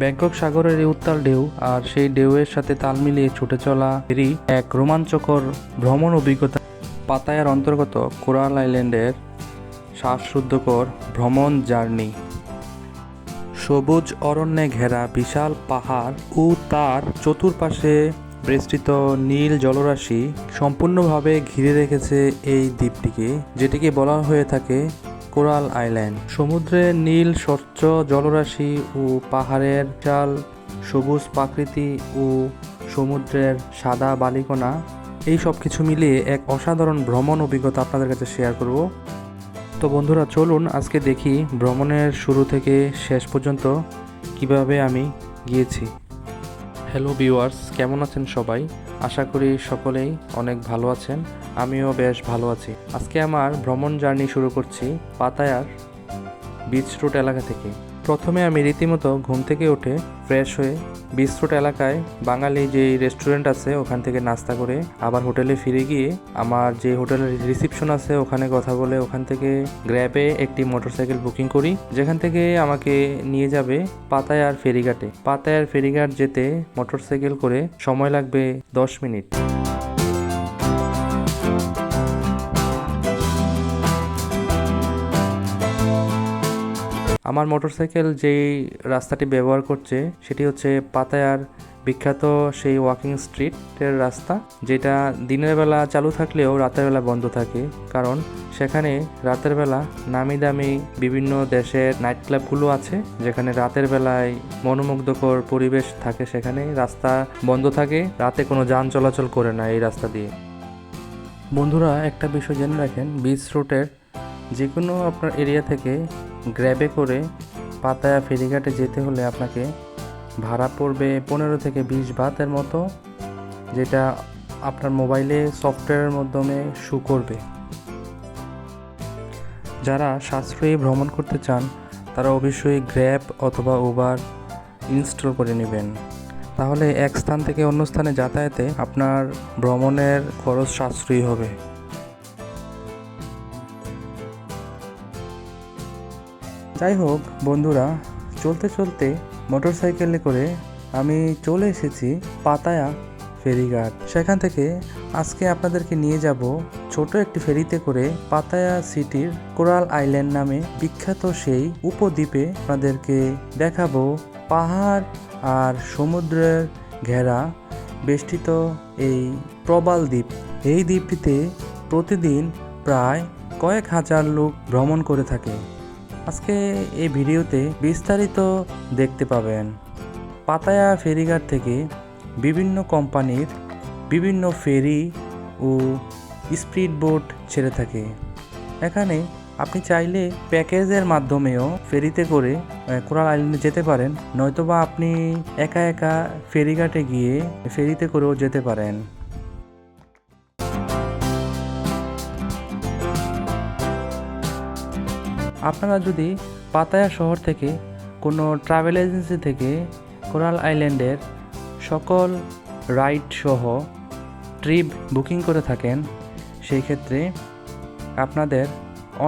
Bangkok সাগরের এই উত্তাল ঢেউ আর সেই ঢেউয়ের সাথে তাল মিলিয়ে ছুটে চলা ফেরি এক রোমাঞ্চকর ভ্রমণ অভিজ্ঞতা। পাতায়ার অন্তর্গত কোরাল আইল্যান্ডের শ্বাসরুদ্ধকর ভ্রমণ জার্নি। সবুজ অরণ্যে ঘেরা বিশাল পাহাড় ও তার চতুর্পাশে বেষ্টিত নীল জলরাশি সম্পূর্ণভাবে ঘিরে রেখেছে এই দ্বীপটিকে, যেটিকে বলা হয়ে থাকে কোরাল আইল্যান্ড। সমুদ্রের নীল স্বচ্ছ জলরাশি ও পাহাড়ের বিশাল সবুজ প্রকৃতি ও সমুদ্রের সাদা বালিকণা, এই সব কিছু মিলিয়ে এক অসাধারণ ভ্রমণ অভিজ্ঞতা আপনাদের কাছে শেয়ার করব। তো বন্ধুরা, চলুন আজকে দেখি ভ্রমণের শুরু থেকে শেষ পর্যন্ত কিভাবে আমি গিয়েছি। হ্যালো ভিউয়ার্স, কেমন আছেন সবাই? আশা করি সকলেই অনেক ভালো আছেন। আমিও বেশ ভালো আছি। আজকে আমার ভ্রমণ জার্নি শুরু করছি পাতায়ার বিচ রোড এলাকা থেকে। প্রথমে আমি রীতিমতো ঘুম থেকে উঠে ফ্রেশ হয়ে বিচ রোড এলাকায় বাঙালি যে রেস্টুরেন্ট আছে ওখান থেকে নাস্তা করে আবার হোটেলে ফিরে গিয়ে আমার যে হোটেলের রিসিপশন আছে ওখানে কথা বলে ওখান থেকে গ্র্যাবে একটি মোটরসাইকেল বুকিং করি, যেখান থেকে আমাকে নিয়ে যাবে পাতায়ার ফেরিঘাটে। পাতায়ার ফেরিঘাট যেতে মোটরসাইকেল করে সময় লাগবে 10 মিনিট। আমার মোটরসাইকেল যেই রাস্তাটি ব্যবহার করছে সেটি হচ্ছে পাতায়ার বিখ্যাত সেই ওয়াকিং স্ট্রিটের রাস্তা, যেটা দিনের বেলা চালু থাকলেও রাতের বেলা বন্ধ থাকে, কারণ সেখানে রাতের বেলা নামি দামি বিভিন্ন দেশের নাইট ক্লাবগুলো আছে, যেখানে রাতের বেলায় মনোমুগ্ধকর পরিবেশ থাকে। সেখানে রাস্তা বন্ধ থাকে, রাতে কোনো যান চলাচল করে না এই রাস্তা দিয়ে। বন্ধুরা, একটা বিষয় জেনে রাখেন, বিচ রোডের যে কোনো আপনার এরিয়া থেকে গ্র্যাবে করে পাতায়া ফেরিঘাটে যেতে হলে আপনাকে ভাড়া পড়বে 15 থেকে 20 বাতের মতো, যেটা আপনার মোবাইলে সফটওয়্যারের মাধ্যমে শো করবে। যারা সাশ্রয়ী ভ্রমণ করতে চান তারা অবশ্যই গ্র্যাব অথবা উবার ইনস্টল করে নেবেন, তাহলে এক স্থান থেকে অন্য স্থানে যাতায়াতে আপনার ভ্রমণের খরচ সাশ্রয়ী হবে। যাই হোক বন্ধুরা, চলতে চলতে মোটরসাইকেলে করে আমি চলে এসেছি পাতায়া ফেরিঘাট। সেখান থেকে আজকে আপনাদেরকে নিয়ে যাব ছোট একটি ফেরিতে করে পাতায়া সিটির কোরাল আইল্যান্ড নামে বিখ্যাত সেই উপদ্বীপে আপনাদেরকে দেখাবো পাহাড় আর সমুদ্রের ঘেরা বেষ্টিত এই প্রবাল দ্বীপ। এই দ্বীপটিতে প্রতিদিন প্রায় কয়েক হাজার লোক ভ্রমণ করে থাকে। আজকে এই ভিডিওতে বিস্তারিত দেখতে পাবেন। পাতায়া ফেরিঘাট থেকে বিভিন্ন কোম্পানির বিভিন্ন ফেরি ও স্পিড বোট ছেড়ে থাকে। এখানে আপনি চাইলে প্যাকেজের মাধ্যমেও ফেরিতে করে কোরাল আইল্যান্ডে যেতে পারেন, নয়তোবা আপনি একা একা ফেরিঘাটে গিয়ে ফেরিতে করেও যেতে পারেন। আপনারা যদি পাতায়া শহর থেকে কোনো ট্রাভেল এজেন্সি থেকে কোরাল আইল্যান্ডের সকল রাইড সহ ট্রিপ বুকিং করে থাকেন, সেই ক্ষেত্রে আপনাদের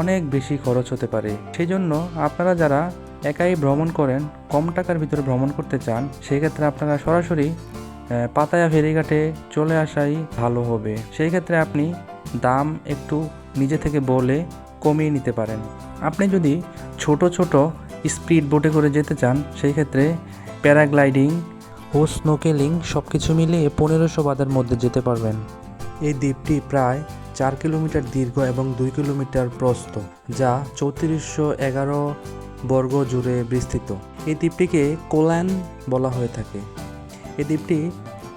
অনেক বেশি খরচ হতে পারে। সেই জন্য আপনারা যারা একাই ভ্রমণ করেন, কম টাকার ভিতরে ভ্রমণ করতে চান, সেই ক্ষেত্রে আপনারা সরাসরি পাতায়া ফেরিঘাটে চলে আসাই ভালো হবে। সেই ক্ষেত্রে আপনি দাম একটু নিজে থেকে বলে কমিয়ে নিতে পারেন। আপনি যদি ছোট ছোট স্পিড বোটে করে যেতে চান, সেই ক্ষেত্রে প্যারাগ্লাইডিং ও স্নোকেলিং সব কিছু মিলিয়ে 1500 বাদের মধ্যে যেতে পারবেন। এই দ্বীপটি প্রায় 4 কিলোমিটার দীর্ঘ এবং 2 কিলোমিটার প্রস্থ, যা 3411 বর্গ জুড়ে বিস্তৃত। এই দ্বীপটিকে কোল্যান বলা হয়ে থাকে। এই দ্বীপটি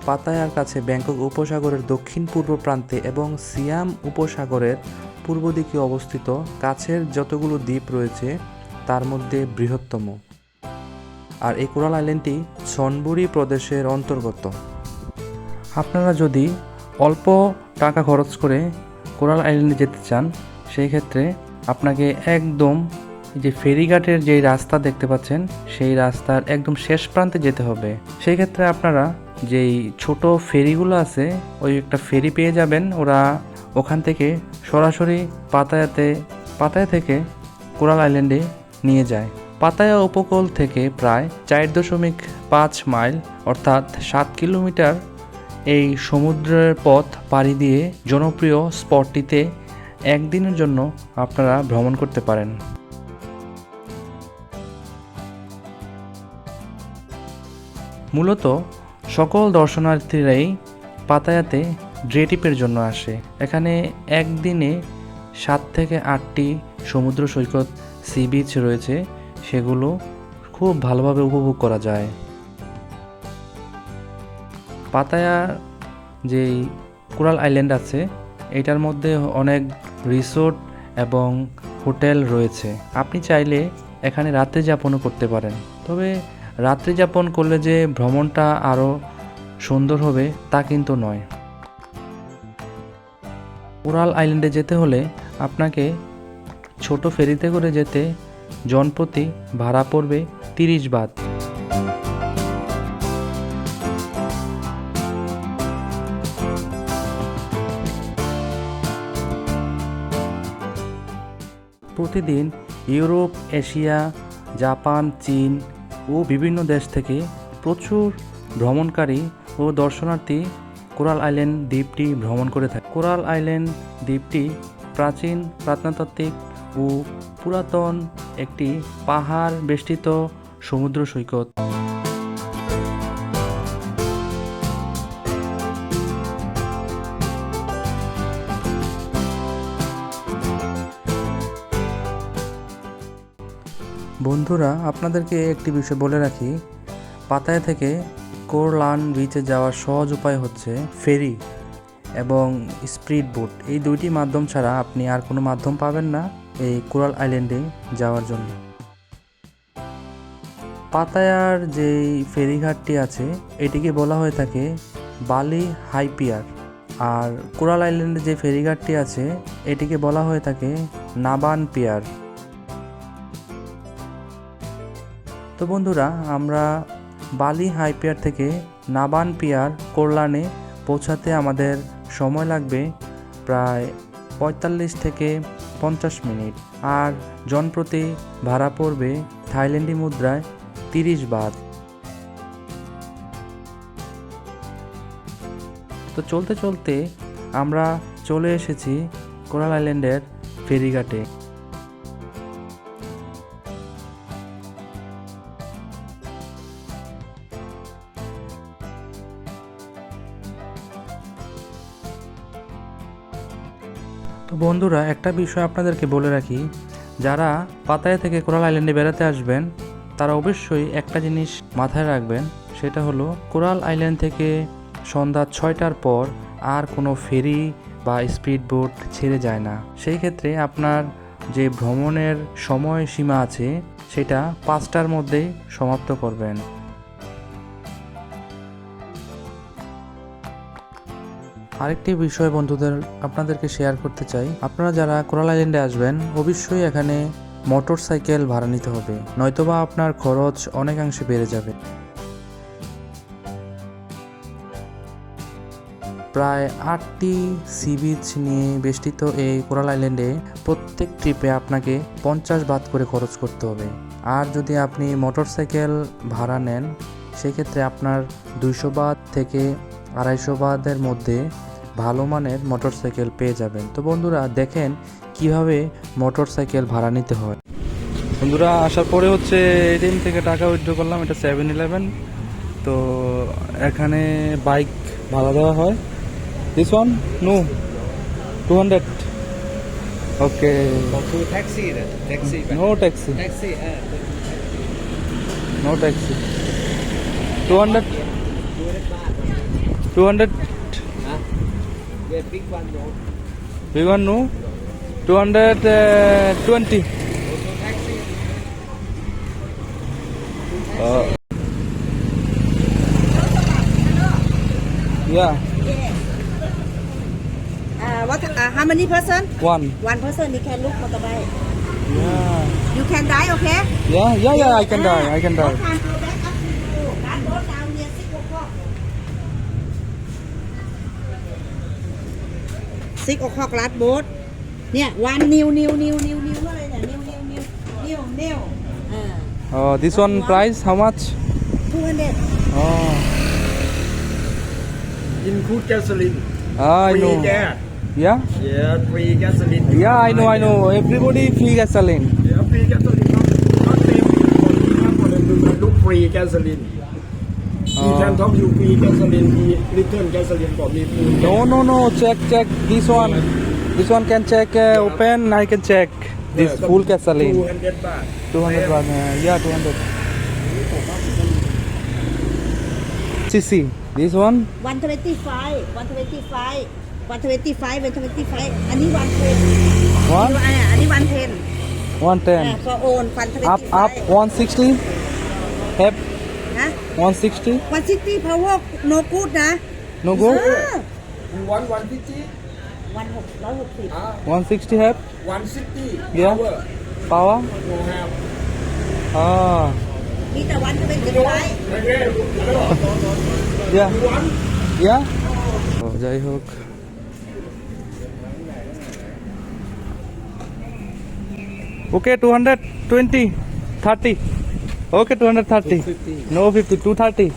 পাতায়ার কাছে ব্যাংকক উপসাগরের দক্ষিণ পূর্ব প্রান্তে এবং সিয়াম উপসাগরের পূর্ব দিকে অবস্থিত। কাছের যতগুলো দ্বীপ রয়েছে তার মধ্যে বৃহত্তম। আর এই কোরাল আইল্যান্ডটি সনবুরি প্রদেশের অন্তর্গত। আপনারা যদি অল্প টাকা খরচ করে কোরাল আইল্যান্ডে যেতে চান, সেই ক্ষেত্রে আপনাকে একদম যে ফেরিঘাটের যে রাস্তা দেখতে পাচ্ছেন সেই রাস্তার একদম শেষ প্রান্তে যেতে হবে। সেই ক্ষেত্রে আপনারা যেই ছোট ফেরিগুলো আছে, ওই একটা ফেরি পেয়ে যাবেন, ওরা ওখান থেকে সরাসরি পাতায়া থেকে কোরাল আইল্যান্ডে নিয়ে যায়। পাতায়া উপকূল থেকে প্রায় 4.5 মাইল অর্থাৎ 7 কিলোমিটার এই সমুদ্রের পথ পাড়ি দিয়ে জনপ্রিয় স্পটটিতে একদিনের জন্য আপনারা ভ্রমণ করতে পারেন। মূলত সকল দর্শনার্থীরাই পাতায়াতে ডে ট্রিপের জন্য আসে। এখানে একদিনে 7 থেকে 8টি সমুদ্র সৈকত সি বিচ রয়েছে, সেগুলো খুব ভালোভাবে উপভোগ করা যায়। পাতায়ার যেই কোরাল আইল্যান্ড আছে এটার মধ্যে অনেক রিসোর্ট এবং হোটেল রয়েছে। আপনি চাইলে এখানে রাত্রি যাপনও করতে পারেন, তবে রাত্রি যাপন করলে যে ভ্রমণটা আরও সুন্দর হবে তা কিন্তু নয়। কোরাল আইল্যান্ডে যেতে হলে আপনাকে ছোট ফেরিতে করে যেতে জনপ্রতি ভাড়া পড়বে 30 বাত। প্রতিদিন ইউরোপ, এশিয়া, জাপান, চীন ও বিভিন্ন দেশ থেকে প্রচুর ভ্রমণকারী ও দর্শনার্থী কোরাল আইল্যান্ড দ্বীপটি ভ্রমণ করে থাকে। কোরাল আইল্যান্ড দ্বীপটি প্রাচীন, প্রত্নতাত্ত্বিক ও পুরাতন একটি পাহাড় বেষ্টিত সমুদ্র সৈকত। বন্ধুরা, আপনাদেরকে একটি বিষয় বলে রাখি, পাতায়া থেকে কোরলান বিচে যাওয়ার সহজ উপায় হচ্ছে ফেরি এবং স্পিড বোট। এই দুইটি মাধ্যম ছাড়া আপনি আর কোনো মাধ্যম পাবেন না এই কোরাল আইল্যান্ডে যাওয়ার জন্য। পাতায়ার যেই ফেরিঘাটটি আছে এটিকে বলা হয়ে থাকে বালি হাই পিয়ার, আর কোরাল আইল্যান্ডে যে ফেরিঘাটটি আছে এটিকে বলা হয়ে থাকে নাবান পিয়ার। তো বন্ধুরা, আমরা বালি হাই পিয়ার থেকে নাবান পিয়ার কোরলানে পৌঁছাতে আমাদের সময় লাগবে প্রায় 45 থেকে 50 মিনিট, আর জনপ্রতি ভাড়া পড়বে থাইল্যান্ডি মুদ্রায় 30 বাত। তো চলতে চলতে আমরা চলে এসেছি কোরাল আইল্যান্ডের ফেরিঘাটে। তো বন্ধুরা, একটা বিষয় আপনাদেরকে বলে রাখি, যারা পাতায়া থেকে কোরাল আইল্যান্ডে বেড়াতে আসবেন তারা অবশ্যই একটা জিনিস মাথায় রাখবেন, সেটা হলো কোরাল আইল্যান্ড থেকে সন্ধ্যা 6টার পর আর কোনো ফেরি বা স্পিড বোট ছেড়ে যায় না। সেই ক্ষেত্রে আপনার যে ভ্রমণের সময় সীমা আছে সেটা 5টার মধ্যেই সমাপ্ত করবেন। আরেকটি বিষয় বন্ধুদের আপনাদেরকে শেয়ার করতে চাই, আপনারা যারা কোরাল আইল্যান্ডে আসবেন অবশ্যই এখানে মোটর সাইকেল ভাড়া নিতে হবে, নয়তোবা আপনার খরচ অনেকাংশে বেড়ে যাবে। প্রায় 8টি সি বিচ নিয়ে বেষ্টিত এই কোরাল আইল্যান্ডে প্রত্যেক ট্রিপে আপনাকে 50 বাত করে খরচ করতে হবে, আর যদি আপনি মোটর সাইকেল ভাড়া নেন সেক্ষেত্রে আপনার 200 বাত থেকে 250 বাতের মধ্যে ভালো মানের মোটরসাইকেল পেয়ে যাবেন। তো বন্ধুরা, দেখেন কিভাবে মোটরসাইকেল ভাড়া নিতে হয়। বন্ধুরা, আসার পরে হচ্ছে এটিএম থেকে টাকা উইথড্র করলাম, এটা 7-Eleven। তো এখানে বাইক ভাড়া দেওয়া হয়। This one no 200। Okay, taxi no taxi, taxi no taxi. 200 the big one no we want no 220. also taxi Yeah, what? How many person? one. One person. You can look motorbike. Yeah, You can die, okay? I can die. What time go back up to you? That boat down here 6 o'clock. 6 o'clock last boat. เนี่ย one new อะไรเนี่ย new Oh, this one price how much? 200. Oh, Include gasoline. I Free know. there. Yeah? Yeah, free gasoline. Yeah, I know. Everybody free gasoline. Yeah, free gasoline. Not pay for them to look free gasoline. He can talk you free gasoline. He return gasoline for me. No. Check. This one can check. Open. I can check. This full gasoline. 200 baht. 200 baht. Yeah, 200. CC. This one. 125. 125. 125. 125.อันนี้ 110. One. อันนี้ 110. 110. For own 125. Up 160. Have นะ 160. 160 power no good นะ No go. You want 150? 160. 160 have 160. Yeah. Power. power. No have. Ah. มีแต่ 125. Okay. Yeah. You want? Yeah. যাই হোক ওকে 220 30 ওকে 230 no 50 230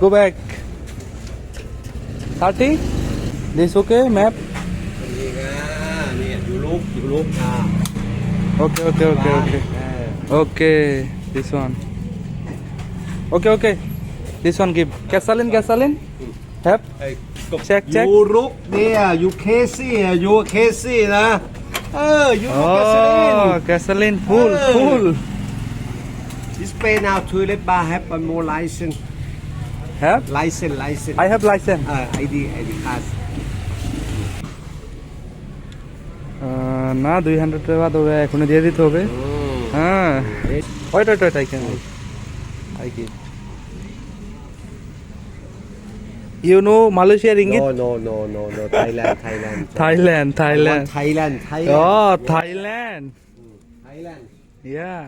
go back 30 this okay map You look. okay this one okay this one give gasoline have check You look there. You crazy. You crazy นะ You look oh gasoline full This pay now toilet bar have one more license. have License. I have license ID card. না 200 টাকা দেবে এখনই দিয়ে দিতে হবে হ্যাঁ wait I can give you know Malaysia ringgit No. Thailand. Thailand Thailand. oh Thailand Thailand. yeah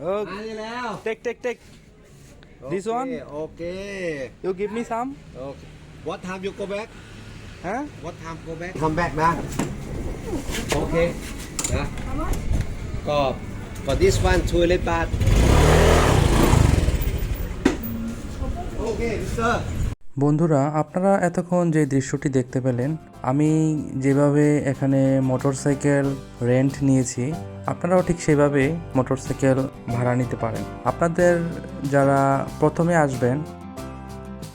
มา okay ได้แล้ว take this one Okay. you give me some Okay. What time you go back? huh What time go back? Come back นะ Okay นะก็ for this one 200 baht Okay sir বন্ধুরা আপনারা এতক্ষণ যে দৃশ্যটি দেখতে পেলেন আমি যেভাবে এখানে মোটরসাইকেল রেন্ট নিয়েছি আপনারাও ঠিক সেভাবে মোটরসাইকেল ভাড়া নিতে পারেন আপনাদের যারা প্রথমে আসবেন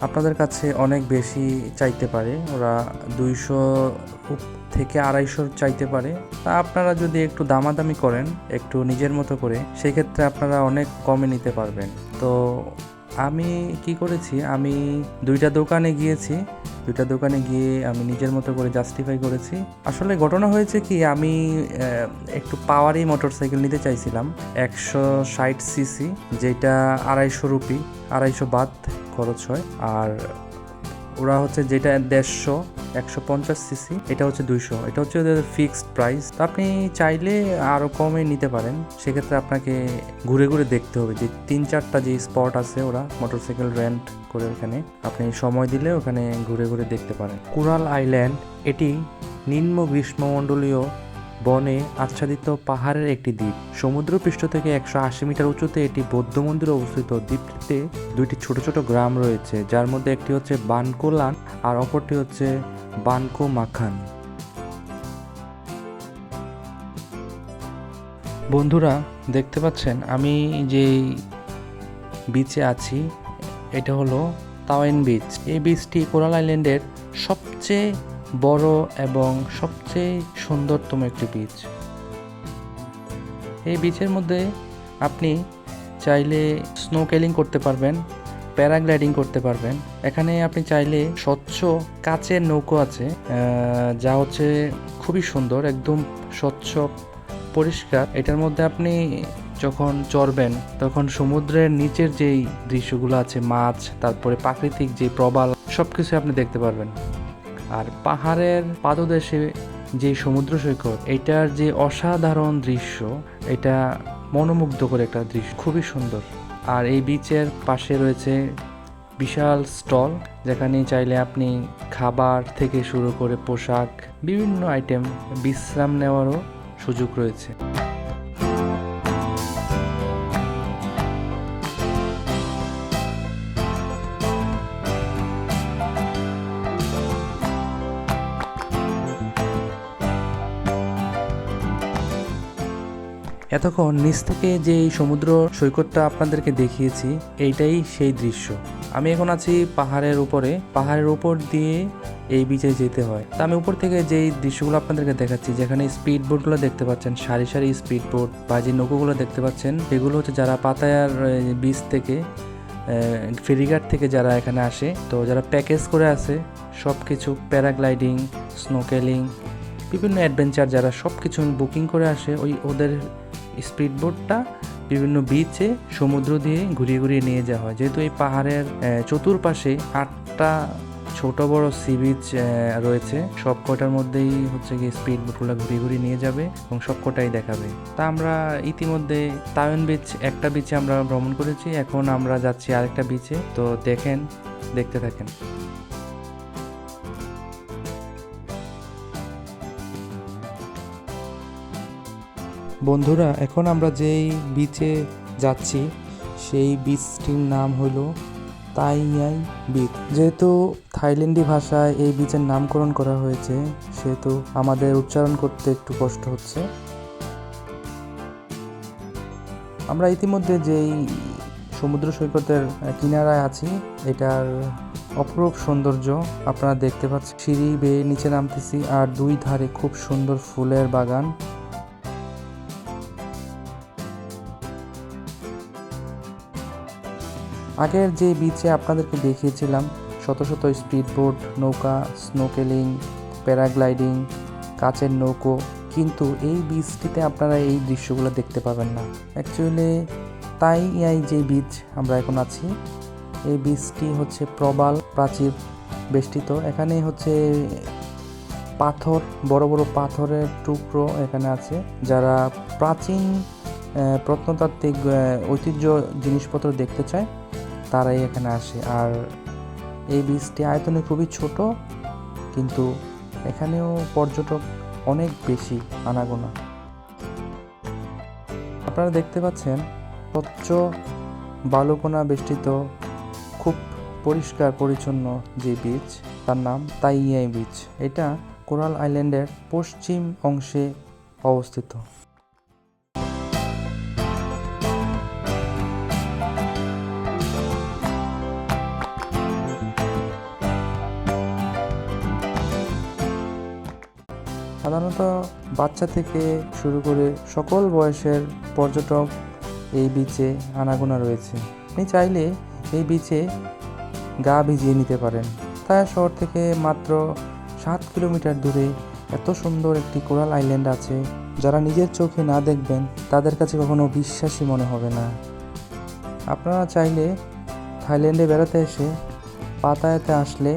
আপনাদের কাছে অনেক বেশি চাইতে পারে ওরা 200 থেকে 250 চাইতে পারে তা আপনারা যদি একটু দামাদামি করেন একটু নিজের মতো করে সেই ক্ষেত্রে আপনারা অনেক কমে নিতে পারবেন তো আমি কি করেছি আমি দুইটা দোকানে গিয়ে আমি নিজের মতো করে জাস্টিফাই করেছি আসলে ঘটনা হয়েছে কি আমি একটু পাওয়ারি মোটরসাইকেল নিতে চাইছিলাম 160 সিসি যেটা 250 রুপি 250 বাত খরচ হয় আর ওরা হচ্ছে যেটা 150 সিসি এটা হচ্ছে 200 এটা হচ্ছে ওদের ফিক্সড প্রাইস তো আপনি চাইলে আরও কমে নিতে পারেন সেক্ষেত্রে আপনাকে ঘুরে দেখতে হবে যে 3-4টা যে স্পট আছে ওরা মোটরসাইকেল রেন্ট করে ওখানে আপনি সময় দিলে ওখানে ঘুরে দেখতে পারেন কোরাল আইল্যান্ড এটি নিম্ন গ্রীষ্মমণ্ডলীয় বনে আচ্ছাদিত পাহাড়ের একটি দ্বীপ সমুদ্রপৃষ্ঠ থেকে 180 মিটার উঁচুতে এটি বৌদ্ধ মন্দিরে অবস্থিত দ্বীপটিতে দুইটি ছোট গ্রাম রয়েছে যার মধ্যে একটি হচ্ছে বানকোলান আর অপরটি হচ্ছে বানকো মাখান বন্ধুরা দেখতে পাচ্ছেন আমি যে বিচে আছি এটা হলো তাওয়েন বিচ এই বিচটি কোরাল আইল্যান্ডের সবচেয়ে বড় এবং সবচেয়ে সুন্দরতম একটি বিচ এই বিচের মধ্যে আপনি চাইলে স্নোকেলিং করতে পারবেন প্যারাগ্লাইডিং করতে পারবেন এখানে আপনি চাইলে স্বচ্ছ কাচের নৌকো আছে যা হচ্ছে খুবই সুন্দর একদম স্বচ্ছ পরিষ্কার এটার মধ্যে আপনি যখন চড়বেন তখন সমুদ্রের নিচের যেই দৃশ্যগুলো আছে মাছ তারপরে প্রাকৃতিক যে প্রবাল সবকিছু আপনি দেখতে পারবেন আর পাহাড়ের পাদদেশে যে সমুদ্র সৈকত এটার যে অসাধারণ দৃশ্য এটা মনোমুগ্ধকর একটা দৃশ্য খুবই সুন্দর আর এই বিচের পাশে রয়েছে বিশাল স্টল যেখানে চাইলে আপনি খাবার থেকে শুরু করে পোশাক বিভিন্ন আইটেম বিশ্রাম নেওয়ারও সুযোগ রয়েছে এতক্ষণ নিচ থেকে যে এই সমুদ্র সৈকতটা আপনাদেরকে দেখিয়েছি, এইটাই সেই দৃশ্য। আমি এখন আছি পাহাড়ের উপরে, পাহাড়ের উপর দিয়ে এই বিচে যেতে হয়। তা আমি উপর থেকে যেই দৃশ্যগুলো আপনাদেরকে দেখাচ্ছি, যেখানে স্পিড বোটগুলো দেখতে পাচ্ছেন, সারি সারি স্পিড বোট বা যে নৌকোগুলো দেখতে পাচ্ছেন, এগুলো হচ্ছে যারা পাতায়ার বিচ থেকে ফেরিঘাট থেকে যারা এখানে আসে, তো যারা প্যাকেজ করে আসে সব কিছু, প্যারাগ্লাইডিং, স্নোকেলিং, বিভিন্ন অ্যাডভেঞ্চার যারা সব কিছু বুকিং করে আসে, ওদের স্পিড বোটটা বিভিন্ন বিচে সমুদ্র দিয়ে ঘুরিয়ে ঘুরিয়ে নিয়ে যাওয়া হয়। যেহেতু এই পাহাড়ের চতুর্পাশে 8টা ছোট বড় সি বিচ রয়েছে, সব কটার মধ্যেই হচ্ছে গিয়ে স্পিড বোটগুলো ঘুরিয়ে ঘুরিয়ে নিয়ে যাবে এবং সব কটাই দেখাবে। তা আমরা ইতিমধ্যে তাওয়েন বিচ একটা বিচে আমরা ভ্রমণ করেছি, এখন আমরা যাচ্ছি আরেকটা বিচে। তো দেখতে থাকেন। বন্ধুরা, এখন আমরা যেই বিচে যাচ্ছি সেই বিচটির নাম হলো তাই ইয়াই বিচ। যেহেতু থাইল্যান্ডি ভাষায় এই বিচের নামকরণ করা হয়েছে, সেহেতু আমাদের উচ্চারণ করতে একটু কষ্ট হচ্ছে। আমরা ইতিমধ্যে যেই সমুদ্র সৈকতের কিনারায় আছি, এটার অপরূপ সৌন্দর্য আপনারা দেখতে পাচ্ছেন। সিঁড়ি বেয়ে নিচে নামতেছি আর দুই ধারে খুব সুন্দর ফুলের বাগান। আগের যে বিচে আপনাদেরকে দেখিয়েছিলাম শত শত স্পিড বোট, নৌকা, স্নোকেলিং, প্যারাগ্লাইডিং, কাচের নৌকো, কিন্তু এই বিচটিতে আপনারা এই দৃশ্যগুলো দেখতে পাবেন না। অ্যাকচুয়ালি তাই এই যে বিচ আমরা এখন আছি, এই বিচটি হচ্ছে প্রবাল প্রাচীর বেষ্টিত। এখানে হচ্ছে পাথর, বড় বড় পাথরের টুকরো এখানে আছে। যারা প্রাচীন প্রত্নতাত্ত্বিক ঐতিহ্য জিনিসপত্র দেখতে চায় তারাই এখানে আসে। আর এই বিচটি আয়তনে খুবই ছোট, কিন্তু এখানেও পর্যটক অনেক বেশি, আনাগোনা। আপনারা দেখতে পাচ্ছেন স্বচ্ছ বালুকণা বেষ্টিত খুব পরিষ্কার পরিচ্ছন্ন যে বিচ, তার নাম তাই ইয়াই বিচ। এটা কোরাল আইল্যান্ডের পশ্চিম অংশে অবস্থিত। সাধারণত বাচ্চা থেকে শুরু করে সকল বয়সের পর্যটক এই বিচে আনাগোনা রয়েছে। আপনি চাইলে এই বিচে গা ভিজিয়ে নিতে পারেন। পাতায়া শহর থেকে মাত্র 7 কিলোমিটার দূরে এত সুন্দর একটি কোরাল আইল্যান্ড আছে, যারা নিজের চোখে না দেখবেন তাদের কাছে কখনো বিশ্বাসই মনে হবে না। আপনারা চাইলে থাইল্যান্ডে বেড়াতে এসে পাতায়াতে আসলে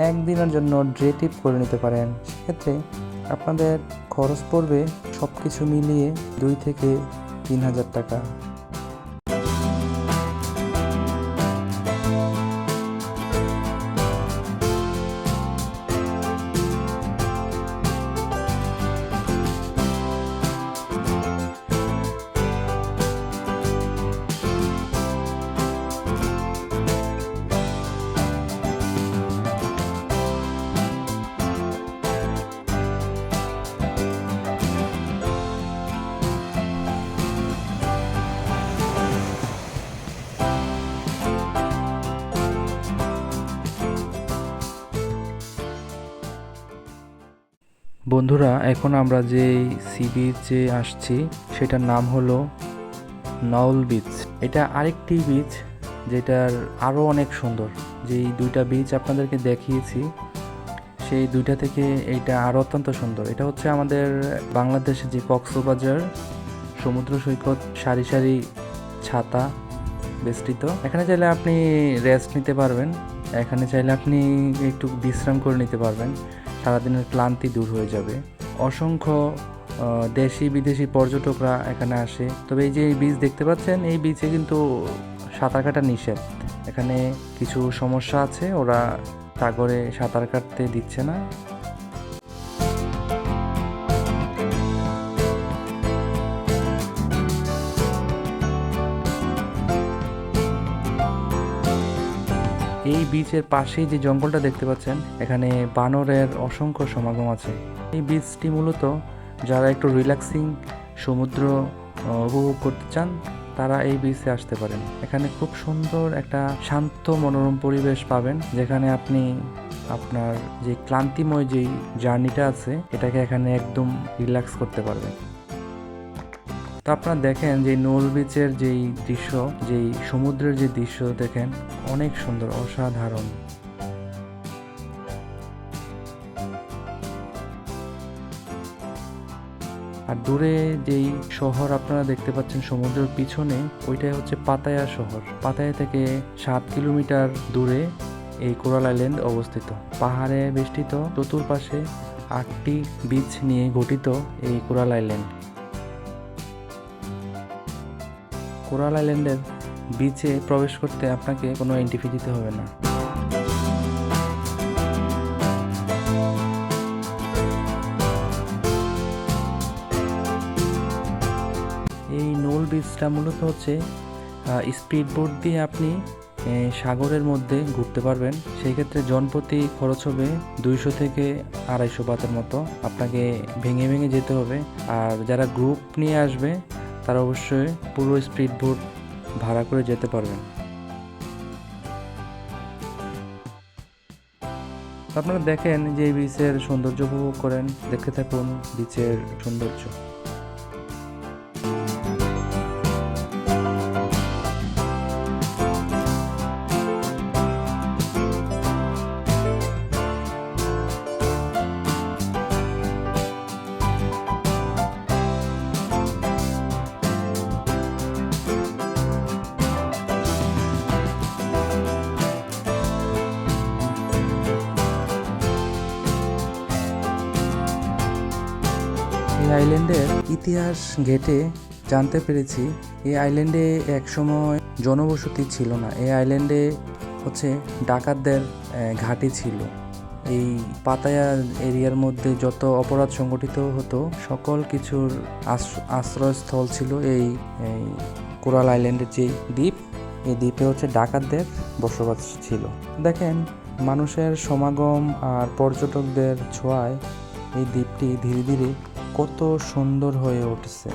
একদিনের জন্য ডে ট্রিপ করে নিতে পারেন। সেক্ষেত্রে আপনাদের খরচ পড়বে সব কিছু মিলিয়ে 2 থেকে 3,000 টাকা। বন্ধুরা, এখন আমরা যে সি বিচে আসছি সেটার নাম হলো নাউল বিচ। এটা আরেকটি বিচ যেটার আরও অনেক সুন্দর। যেই 2টা বিচ আপনাদেরকে দেখিয়েছি সেই 2টা থেকে এইটা আরও অত্যন্ত সুন্দর। এটা হচ্ছে আমাদের বাংলাদেশে যে কক্সবাজার সমুদ্র সৈকত, সারি সারি ছাতা বেষ্টিত। এখানে চাইলে আপনি রেস্ট নিতে পারবেন, এখানে চাইলে আপনি একটু বিশ্রাম করে নিতে পারবেন, সারাদিনের ক্লান্তি দূর হয়ে যাবে। অসংখ্য দেশি বিদেশি পর্যটকরা এখানে আসে। তবে এই যে এই বিচ দেখতে পাচ্ছেন, এই বিচে কিন্তু সাঁতার কাটা নিষেধ। এখানে কিছু সমস্যা আছে, ওরা সাগরে সাঁতার কাটতে দিচ্ছে না। এই বিচের পাশেই যে জঙ্গলটা দেখতে পাচ্ছেন, এখানে বানরের অসংখ্য সমাগম আছে। এই বিচটি মূলত যারা একটু রিল্যাক্সিং সমুদ্র উপভোগ করতে চান তারা এই বিচে আসতে পারেন। এখানে খুব সুন্দর একটা শান্ত মনোরম পরিবেশ পাবেন, যেখানে আপনি আপনার যে ক্লান্তিময় যেই জার্নিটা আছে এটাকে এখানে একদম রিল্যাক্স করতে পারবেন। তো আপনারা দেখেন যে নোল বিচের যেই দৃশ্য, যেই সমুদ্রের যে দৃশ্য দেখেন, অনেক সুন্দর, অসাধারণ। আর দূরে যেই শহর আপনারা দেখতে পাচ্ছেন সমুদ্রের পিছনে, ওইটাই হচ্ছে পাতায়া শহর। পাতায়া থেকে 7 কিলোমিটার দূরে এই কোরাল আইল্যান্ড অবস্থিত। পাহাড়ে বেষ্টিত, চতুর্পাশে 8টি বিচ নিয়ে গঠিত এই কোরাল আইল্যান্ড। কোরাল আইল্যান্ডের বিচে প্রবেশ করতে আপনাকে কোনো এন্ট্রি ফি দিতে হবে না। এই নোল বিচটা মূলত হচ্ছে স্পিড বোট দিয়ে আপনি সাগরের মধ্যে ঘুরতে পারবেন। সেই ক্ষেত্রে জনপ্রতি খরচ হবে 200 থেকে 250 বাতের মতো। আপনাকে ভেঙে ভেঙে যেতে হবে। আর যারা গ্রুপ নিয়ে আসবে তারা অবশ্যই পুরো স্পিড বোট ভাড়া করে যেতে পারবেন। আপনারা দেখেন যে এই বিচের সৌন্দর্য উপভোগ করেন, দেখতে থাকুন বিচের সৌন্দর্য। এই আইল্যান্ডের ইতিহাস ঘেঁটে জানতে পেরেছি এই আইল্যান্ডে একসময় জনবসতি ছিল না। এই আইল্যান্ডে হচ্ছে ডাকাতদের ঘাঁটি ছিল। এই পাতায়া এরিয়ার মধ্যে যত অপরাধ সংগঠিত হতো সকল কিছুর আশ্রয়স্থল ছিল এই কোরাল আইল্যান্ডের যে দ্বীপ, এই দ্বীপে হচ্ছে ডাকাতদের বসবাস ছিল। দেখেন মানুষের সমাগম আর পর্যটকদের ছোঁয়ায় এই দ্বীপটি ধীরে ধীরে কত সুন্দর হয়ে উঠছে।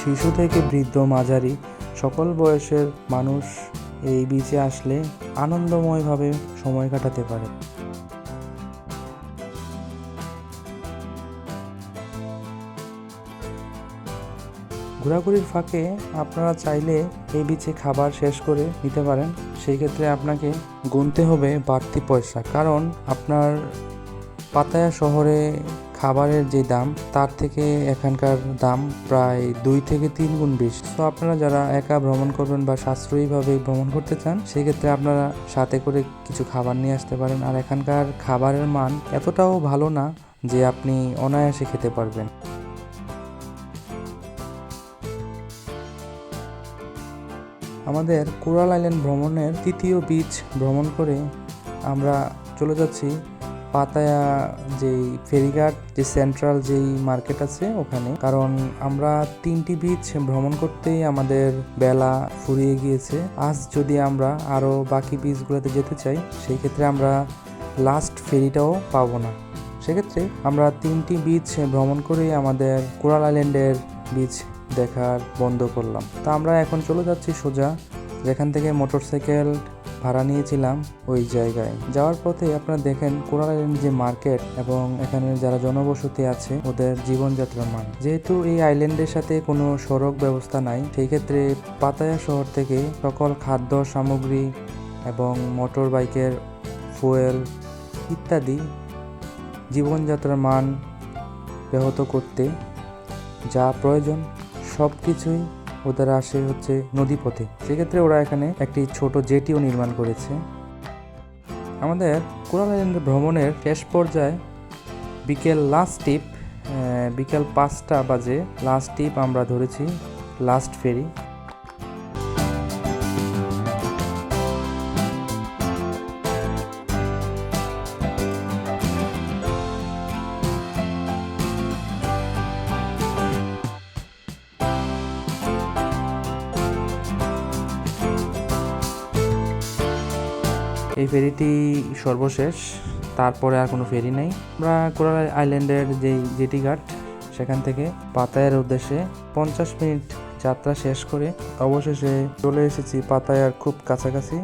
শিশু থেকে বৃদ্ধ মাঝারি সকল বয়সের মানুষ এই বিচে আসলে আনন্দময়ভাবে সময় কাটাতে পারে। ঘোরাঘুরির ফাঁকে আপনারা চাইলে এই বিচে খাবার শেষ করে নিতে পারেন। সেই ক্ষেত্রে আপনাকে গুনতে হবে বাড়তি পয়সা, কারণ আপনার পাতায়া শহরে খাবারের যে দাম তার থেকে এখানকার দাম প্রায় 2 থেকে 3 গুণ বেশি। তো আপনারা যারা একা ভ্রমণ করবেন বা সাশ্রয়ীভাবে ভ্রমণ করতে চান, সেই ক্ষেত্রে আপনারা সাথে করে কিছু খাবার নিয়ে আসতে পারেন। আর এখানকার খাবারের মান এতটাও ভালো না যে আপনি অনায়াসে খেতে পারবেন। আমাদের কোরাল আইল্যান্ড ভ্রমণের 3য় বিচ ভ্রমণ করে আমরা চলে যাচ্ছি পাতায়া যেই ফেরিঘাট, যে সেন্ট্রাল যেই মার্কেট আছে ওখানে। কারণ আমরা 3টি বিচ ভ্রমণ করতেই আমাদের বেলা ফুরিয়ে গিয়েছে। আজ যদি আমরা আরও বাকি বিচগুলোতে যেতে চাই, সেই ক্ষেত্রে আমরা লাস্ট ফেরিটাও পাবো না। সেক্ষেত্রে আমরা 3টি বিচ ভ্রমণ করেই আমাদের কোরাল আইল্যান্ডের বিচ দেখার বন্ধ করলাম। তা আমরা এখন চলে যাচ্ছি সোজা যেখান থেকে মোটরসাইকেল ভাড়া নিয়েছিলাম ওই জায়গায়। যাওয়ার পথে আপনারা দেখেন কোরাল আইল্যান্ড যে মার্কেট এবং এখানে যারা জনবসতি আছে ওদের জীবনযাত্রার মান। যেহেতু এই আইল্যান্ডের সাথে কোনো সড়ক ব্যবস্থা নাই, সেই ক্ষেত্রে পাতায়া শহর থেকে সকল খাদ্য সামগ্রী এবং মোটর বাইকের ফুয়েল ইত্যাদি জীবনযাত্রার মান ব্যাহত করতে যা প্রয়োজন সব কিছুই ওদের আসে হচ্ছে নদীপথে। সেক্ষেত্রে ওরা এখানে একটি ছোট জেটিও নির্মাণ করেছে। আমাদের কোরাল আইল্যান্ড ভ্রমণের শেষ পর্যায়ে বিকেল 5টা বাজে লাস্ট টিপ আমরা ধরেছি, লাস্ট ফেরি। এই ফেরিটি সর্বশেষ, তারপরে আর কোনো ফেরি নেই। আমরা কোরাল আইল্যান্ডের যেই জেটি ঘাট সেখান থেকে পাতায়ার উদ্দেশ্যে 50 মিনিট যাত্রা শেষ করে অবশেষে চলে এসেছি পাতায়ার খুব কাছাকাছি।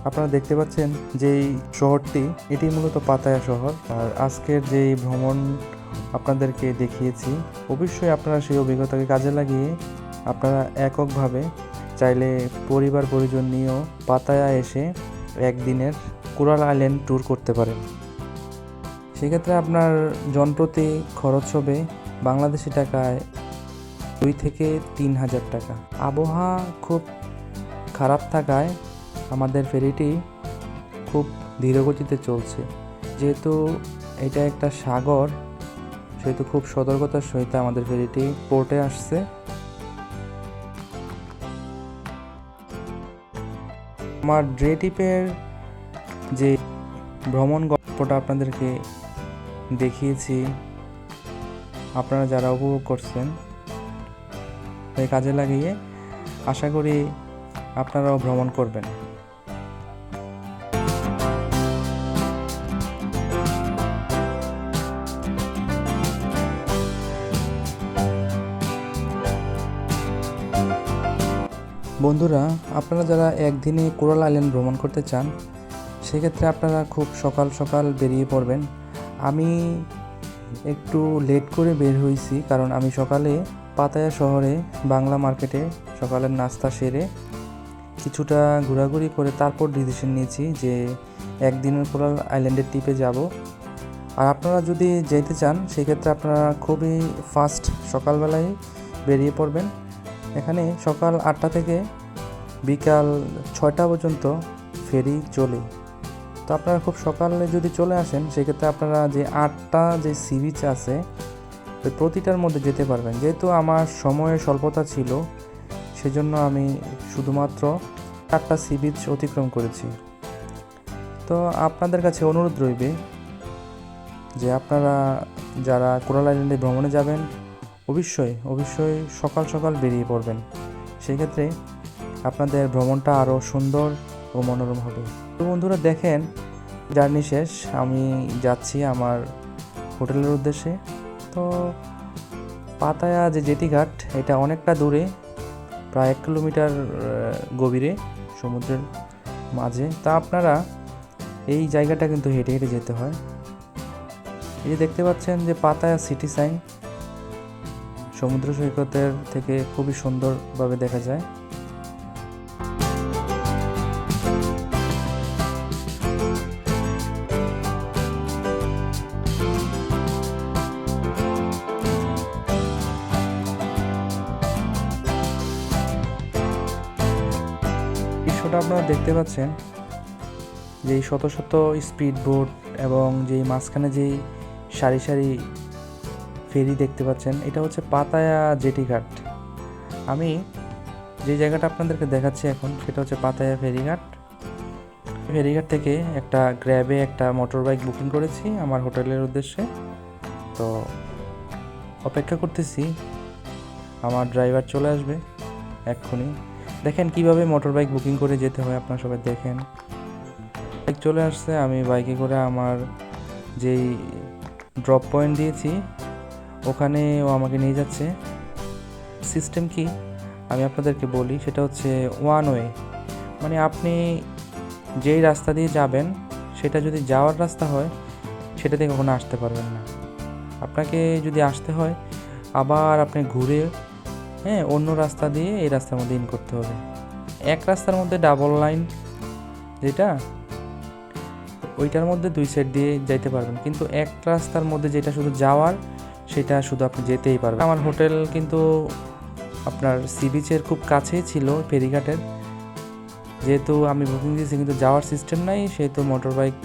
আপনারা দেখতে পাচ্ছেন যেই শহরটি, এটি মূলত পাতায়া শহর। আর আজকের যেই ভ্রমণ আপনাদেরকে দেখিয়েছি, অবশ্যই আপনারা সেই অভিজ্ঞতাকে কাজে লাগিয়ে আপনারা এককভাবে চাইলে পরিবার পরিজন নিয়েও পাতায়া এসে একদিনের কোরাল আইল্যান্ড ট্যুর করতে পারেন। সেক্ষেত্রে আপনার জনপ্রতি খরচ হবে বাংলাদেশি টাকায় 2 থেকে 3,000 টাকা। আবহাওয়া খুব খারাপ থাকায় আমাদের ফেরিটি খুব ধীরগতিতে চলছে। যেহেতু এটা একটা সাগর, সেহেতু খুব সতর্কতার সহিত আমাদের ফেরিটি পোর্টে আসছে। আমার ডে ট্রিপের যে ভ্রমণ গল্পটা আপনাদেরকে দেখিয়েছি, আপনারা যারা উপভোগ করছেন তাই কাজে লাগিয়ে আশা করি আপনারাও ভ্রমণ করবেন। বন্ধুরা, আপনারা যারা একদিনে কোরাল আইল্যান্ড ভ্রমণ করতে চান, সেক্ষেত্রে আপনারা খুব সকাল সকাল বেরিয়ে পড়বেন। আমি একটু লেট করে বের হয়েছি, কারণ আমি সকালে পাতায়া শহরে বাংলা মার্কেটে সকালের নাস্তা সেরে কিছুটা ঘোরাঘুরি করে তারপর ডিসিশন নিয়েছি যে একদিনের কোরাল আইল্যান্ডের ট্রিপে যাব। আর আপনারা যদি যেতে চান, সেক্ষেত্রে আপনারা খুবই ফাস্ট সকালবেলায় বেরিয়ে পড়বেন। এখানে সকাল 8টা থেকে বিকাল 6টা পর্যন্ত ফেরি চলে। তো আপনারা খুব সকালে যদি চলে আসেন, সেক্ষেত্রে আপনারা যে 8টা যে সি বিচ আছে ওই প্রতিটার মধ্যে যেতে পারবেন। যেহেতু আমার সময়ের স্বল্পতা ছিল, সেজন্য আমি শুধুমাত্র 8টা সি বিচ অতিক্রম করেছি। তো আপনাদের কাছে অনুরোধ রইবে যে আপনারা যারা কোরাল আইল্যান্ডে ভ্রমণে যাবেন, অবশ্যই সকাল সকাল বেরিয়ে পড়বেন। সেক্ষেত্রে আপনাদের ভ্রমণটা আরও সুন্দর ও মনোরম হবে। তো বন্ধুরা, দেখেন জার্নি শেষ, আমি যাচ্ছি আমার হোটেলের উদ্দেশ্যে। তো পাতায়া যে জেটি ঘাট, এটা অনেকটা দূরে, প্রায় 1 কিলোমিটার গভীরে সমুদ্রের মাঝে। তা আপনারা এই জায়গাটা কিন্তু হেঁটে হেঁটে যেতে হয়। এই যে দেখতে পাচ্ছেন যে পাতায়া সিটি সাইন, সমুদ্র সৈকতের থেকে খুবই সুন্দরভাবে দেখা যায়। দৃশ্যটা আপনারা দেখতে পাচ্ছেন যে শত শত স্পিড বোট এবং যেই মাঝখানে যেই সারি সারি ফেরি দেখতে পাচ্ছেন, এটা হচ্ছে পাতায়া জেটি ঘাট। আমি যে জায়গাটা আপনাদেরকে দেখাচ্ছি এখন, সেটা হচ্ছে পাতায়া ফেরিঘাট। ফেরিঘাট থেকে একটা গ্র্যাবে একটা মোটর বাইক বুকিং করেছি আমার হোটেলের উদ্দেশ্যে। তো অপেক্ষা করতেছি, আমার ড্রাইভার চলে আসবে এক্ষুনি। দেখেন কিভাবে মোটর বাইক বুকিং করে যেতে হয়, আপনারা সবাই দেখেন। বাইক চলে আসছে, আমি বাইকে করে আমার যেই ড্রপ পয়েন্ট দিয়েছি ওখানে ও আমাকে নিয়ে যাচ্ছে। সিস্টেম কি আমি আপনাদেরকে বলি, সেটা হচ্ছে ওয়ান ওয়ে, মানে আপনি যেই রাস্তা দিয়ে যাবেন সেটা যদি যাওয়ার রাস্তা হয়, সেটা দিয়ে কখনো আসতে পারবেন না। আপনাকে যদি আসতে হয়, আবার আপনি ঘুরে অন্য রাস্তা দিয়ে এই রাস্তার মধ্যে ইন করতে হবে। এক রাস্তার মধ্যে ডাবল লাইন যেটা, ওইটার মধ্যে 2 সাইড দিয়ে যাইতে পারবেন, কিন্তু এক রাস্তার মধ্যে যেটা শুধু যাওয়ার, সেটা শুধু আপনি যেতেই পারবেন। আমার হোটেল কিন্তু আপনার সি বিচের খুব কাছেই ছিল ফেরিঘাটের। যেহেতু আমি বুকিং দিয়েছি কিন্তু যাওয়ার সিস্টেম নাই, সেহেতু মোটর বাইক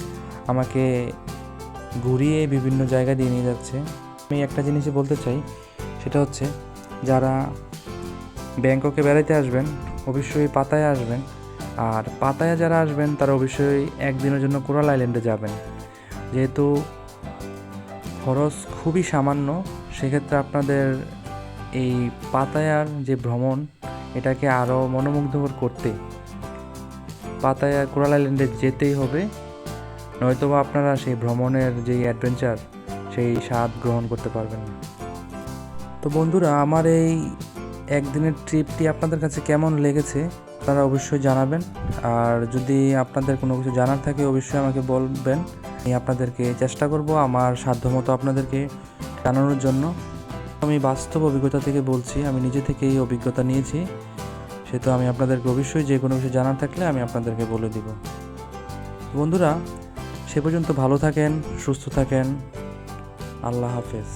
আমাকে ঘুরিয়ে বিভিন্ন জায়গা দিয়ে নিয়ে যাচ্ছে। আমি একটা জিনিসই বলতে চাই, সেটা হচ্ছে যারা ব্যাংককে বেড়াইতে আসবেন অবশ্যই পাতায়া আসবেন। আর পাতায়া যারা আসবেন তারা অবশ্যই একদিনের জন্য কোরাল আইল্যান্ডে যাবেন। যেহেতু খরচ খুবই সামান্য, সেক্ষেত্রে আপনাদের এই পাতায়ার যে ভ্রমণ, এটাকে আরও মনোমুগ্ধকর করতে পাতায়া কোরাল আইল্যান্ডে যেতেই হবে, নয়তোবা আপনারা সেই ভ্রমণের যেই অ্যাডভেঞ্চার সেই স্বাদ গ্রহণ করতে পারবেন না। তো বন্ধুরা, আমার এই একদিনের ট্রিপটি আপনাদের কাছে কেমন লেগেছে আপনারা অবশ্যই জানাবেন। আর যদি আপনাদের কোনো কিছু জানার থাকে অবশ্যই আমাকে বলবেন, আমি আপনাদেরকে চেষ্টা করব আমার সাধ্যমতো আপনাদেরকে জানানোর জন্য। আমি বাস্তব অভিজ্ঞতা থেকে বলছি, আমি নিজে থেকেই অভিজ্ঞতা নিয়েছি, সেহেতু আমি আপনাদেরকে অবশ্যই যে কোনো কিছু জানার থাকলে আমি আপনাদেরকে বলে দিব। বন্ধুরা, সে পর্যন্ত ভালো থাকেন, সুস্থ থাকেন, আল্লাহ হাফেজ।